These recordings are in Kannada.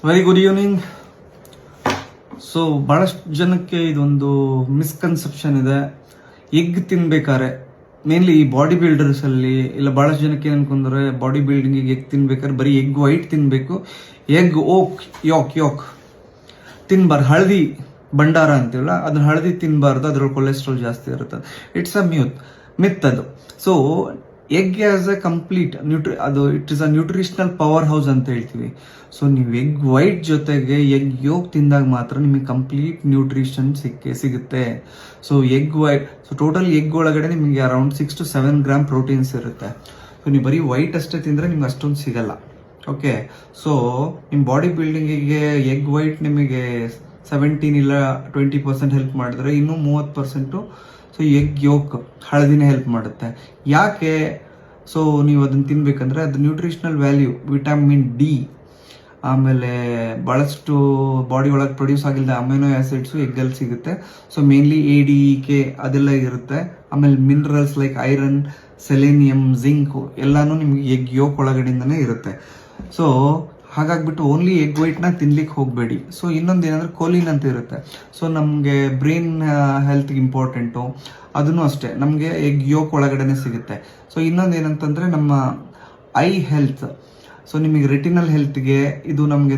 Very good evening. ಸೊ ಬಹಳಷ್ಟು ಜನಕ್ಕೆ ಇದೊಂದು ಮಿಸ್ಕನ್ಸೆಪ್ಷನ್ ಇದೆ. ಎಗ್ ತಿನ್ಬೇಕಾರೆ ಮೇನ್ಲಿ ಈ ಬಾಡಿ ಬಿಲ್ಡರ್ಸ್ ಅಲ್ಲಿ ಇಲ್ಲ ಬಹಳಷ್ಟು ಜನಕ್ಕೆ ಏನ್ ಅನ್ಕೊಂಡ್ರೆ ಬಾಡಿ ಬಿಲ್ಡಿಂಗ್ ಎಗ್ ತಿನ್ಬೇಕಾದ್ರೆ ಬರೀ ಎಗ್ ವೈಟ್ ತಿನ್ಬೇಕು, ಎಗ್ ಯೋಕ್ ತಿನ್ಬಾರ್ದು. ಹಳದಿ ಭಂಡಾರ ಅಂತೀವಲ್ಲ ಅದನ್ನ ಹಳದಿ ತಿನ್ಬಾರ್ದು, ಅದ್ರಲ್ಲಿ ಕೊಲೆಸ್ಟ್ರಾಲ್ ಜಾಸ್ತಿ ಇರುತ್ತೆ. ಇಟ್ಸ್ ಅ ಮಿತ್ ಅದು. So egg as A complete it is a nutritional power house ಅಂತ ಹೇಳ್ತೀವಿ. ಸೊ ನೀವು ಎಗ್ ವೈಟ್ ಜೊತೆಗೆ ಎಗ್ ಯೋಕ್ ತಿಂದಾಗ ಮಾತ್ರ ನಿಮಗೆ ಕಂಪ್ಲೀಟ್ ನ್ಯೂಟ್ರಿಷನ್ ಸಿಗುತ್ತೆ. So egg white, so total egg ಒಳಗಡೆ ನಿಮಗೆ ಅರೌಂಡ್ 6 to 7 ಗ್ರಾಮ್ ಪ್ರೋಟೀನ್ಸ್ ಇರುತ್ತೆ. ಸೊ ನೀವು ಬರೀ ವೈಟ್ ಅಷ್ಟೇ ತಿಂದ್ರೆ ನಿಮ್ಗೆ ಅಷ್ಟೊಂದು ಸಿಗಲ್ಲ. ಓಕೆ, ಸೊ ನಿಮ್ಮ ಬಾಡಿ ಬಿಲ್ಡಿಂಗಿಗೆ ಎಗ್ ವೈಟ್ ನಿಮಗೆ 17 ಇಲ್ಲ 20% ಹೆಲ್ಪ್ ಮಾಡಿದ್ರೆ ಇನ್ನು 30% ಸೊ ಎಗ್ ಯೋಕ್ ಹಳದಿನೇ ಹೆಲ್ಪ್ ಮಾಡುತ್ತೆ. ಯಾಕೆ? ಸೊ ನೀವು ಅದನ್ನ ತಿನ್ಬೇಕಂದ್ರೆ ಅದು ನ್ಯೂಟ್ರಿಷನಲ್ ವ್ಯಾಲ್ಯೂ ವಿಟಮಿನ್ ಡಿ, ಆಮೇಲೆ ಬಹಳಷ್ಟು ಬಾಡಿ ಒಳಗೆ ಪ್ರೊಡ್ಯೂಸ್ ಆಗಿಲ್ಲದೆ ಅಮೈನೋ ಆಸಿಡ್ಸ್ ಎಗ್ಗಲ್ಲಿ ಸಿಗುತ್ತೆ. ಸೊ ಮೇನ್ಲಿ ADK ಅದೆಲ್ಲ ಇರುತ್ತೆ. ಆಮೇಲೆ minerals like iron, selenium, zinc ಎಲ್ಲಾನು ನಿಮ್ಗೆ ಎಗ್ ಯೋಕ್ ಒಳಗಡೆಯಿಂದನೇ ಇರುತ್ತೆ. ಸೊ ಹಾಗಾಗ್ಬಿಟ್ಟು ಓನ್ಲಿ ಎಗ್ ವೈಟ್ ನ ತಿನ್ಲಿಕ್ಕೆ ಹೋಗಬೇಡಿ. ಸೊ ಇನ್ನೊಂದು ಏನಂದ್ರೆ ಕೋಲಿನ್ ಅಂತ ಇರುತ್ತೆ. ಸೊ ನಮಗೆ ಬ್ರೈನ್ ಹೆಲ್ತ್ ಇಂಪಾರ್ಟೆಂಟು, ಅದನ್ನು ಅಷ್ಟೇ ನಮಗೆ ಎಗ್ ಯೋಕ್ ಒಳಗಡೆನೆ ಸಿಗುತ್ತೆ. ಸೊ ಇನ್ನೊಂದು ಏನಂತಂದ್ರೆ ನಮ್ಮ ಐ ಹೆಲ್ತ್, ಸೊ ನಿಮಗೆ ರೆಟಿನಲ್ ಹೆಲ್ತ್ಗೆ ಇದು ನಮಗೆ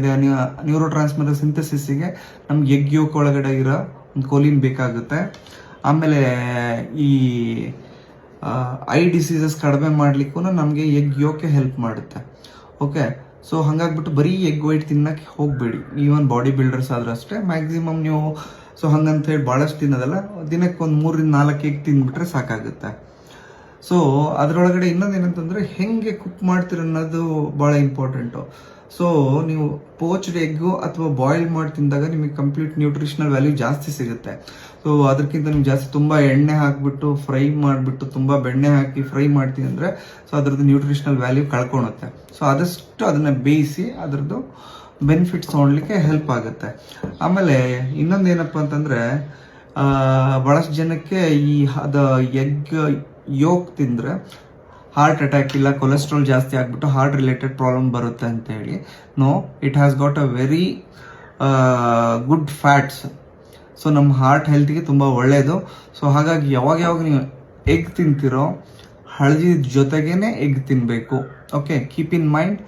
ನ್ಯೂರೋ ಟ್ರಾನ್ಸ್ಮಿಟರ್ ಸಿಂಥಸಿಸ್ಗೆ ನಮ್ಗೆ ಎಗ್ ಯೋಕ್ ಒಳಗಡೆ ಇರೋ ಒಂದು ಕೋಲಿನ್ ಬೇಕಾಗುತ್ತೆ. ಆಮೇಲೆ ಈ ಐ ಡಿಸೀಸಸ್ ಕಡಿಮೆ ಮಾಡ್ಲಿಕ್ಕೂ ನಮಗೆ ಎಗ್ ಯೋಕೆ ಹೆಲ್ಪ್ ಮಾಡುತ್ತೆ. ಓಕೆ, ಸೊ ಹಂಗಾಗ್ಬಿಟ್ಟು ಬರೀ ಎಗ್ ವೈಟ್ ತಿನ್ನಕ್ಕೆ ಹೋಗಬೇಡಿ. ಈವನ್ ಬಾಡಿ ಬಿಲ್ಡರ್ಸ್ ಆದ್ರೆ ಅಷ್ಟೇ. ಮ್ಯಾಕ್ಸಿಮಮ್ ನೀವು ಸೊ ಹಂಗಂತ ಹೇಳಿ ಭಾಳಷ್ಟು ತಿನ್ನೋದಲ್ಲ, ದಿನಕ್ಕೆ ಒಂದು 3 ರಿಂದ 4 ಎಗ್ ತಿಂದ್ಬಿಟ್ರೆ ಸಾಕಾಗುತ್ತೆ. ಸೊ ಅದರೊಳಗಡೆ ಇನ್ನೊಂದು ಏನಂತಂದ್ರೆ ಹೆಂಗೆ ಕುಕ್ ಮಾಡ್ತೀರ ಅನ್ನೋದು ಭಾಳ ಇಂಪಾರ್ಟೆಂಟು. ಸೊ ನೀವು ಪೋಚ್ಡ್ ಎಗ್ಗು ಅಥವಾ ಬಾಯ್ಲ್ ಮಾಡಿ ತಿಂದಾಗ ನಿಮಗೆ ಕಂಪ್ಲೀಟ್ ನ್ಯೂಟ್ರಿಷನಲ್ ವ್ಯಾಲ್ಯೂ ಜಾಸ್ತಿ ಸಿಗುತ್ತೆ. ಸೊ ಅದಕ್ಕಿಂತ ನೀವು ಜಾಸ್ತಿ ತುಂಬ ಎಣ್ಣೆ ಹಾಕ್ಬಿಟ್ಟು ಫ್ರೈ ಮಾಡಿಬಿಟ್ಟು ತುಂಬ ಬೆಣ್ಣೆ ಹಾಕಿ ಫ್ರೈ ಮಾಡ್ತೀನಿ ಅಂದರೆ ಸೊ ಅದ್ರದ್ದು ನ್ಯೂಟ್ರಿಷನಲ್ ವ್ಯಾಲ್ಯೂ ಕಳ್ಕೊಳುತ್ತೆ. ಸೊ ಆದಷ್ಟು ಅದನ್ನ ಬೇಯಿಸಿ ಅದರದ್ದು ಬೆನಿಫಿಟ್ಸ್ ನೋಡ್ಲಿಕ್ಕೆ ಹೆಲ್ಪ್ ಆಗುತ್ತೆ. ಆಮೇಲೆ ಇನ್ನೊಂದು ಏನಪ್ಪ ಅಂತಂದ್ರೆ ಬಹಳಷ್ಟು ಜನಕ್ಕೆ ಈ ಎಗ್ ಯೋಕ್ ತಿಂದ್ರೆ ಹಾರ್ಟ್ ಅಟ್ಯಾಕ್ ಇಲ್ಲ ಕೊಲೆಸ್ಟ್ರಾಲ್ ಜಾಸ್ತಿ ಆಗ್ಬಿಟ್ಟು ಹಾರ್ಟ್ ರಿಲೇಟೆಡ್ ಪ್ರಾಬ್ಲಮ್ ಬರುತ್ತೆ ಅಂತ ಹೇಳಿ. No, it has got a very good fats. So ನಮ್ಮ ಹಾರ್ಟ್ ಹೆಲ್ತ್ಗೆ ತುಂಬ ಒಳ್ಳೆಯದು. ಸೊ ಹಾಗಾಗಿ ಯಾವಾಗ ನೀವು ಎಗ್ ತಿಂತಿರೋ ಹಳದಿ ಜೊತೆಗೇನೆ ಎಗ್ ತಿನ್ನಬೇಕು. Okay, keep in mind,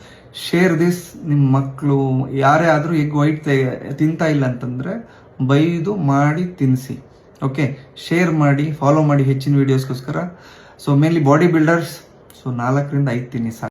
share this. ನಿಮ್ಮ ಮಕ್ಕಳು ಯಾರೇ ಆದರೂ ಎಗ್ ವೈಟ್ ತಿಂತಾ ಇಲ್ಲ ಅಂತಂದ್ರೆ ಬೈದು ಮಾಡಿ ತಿನ್ನಿಸಿ. ಓಕೆ, ಶೇರ್ ಮಾಡಿ, ಫಾಲೋ ಮಾಡಿ ಹೆಚ್ಚಿನ ವಿಡಿಯೋಸ್ಗೋಸ್ಕರ. So mainly body builders, so 4 ರಿಂದ 5 ತಿನ್ನಿ ಸಾಕು.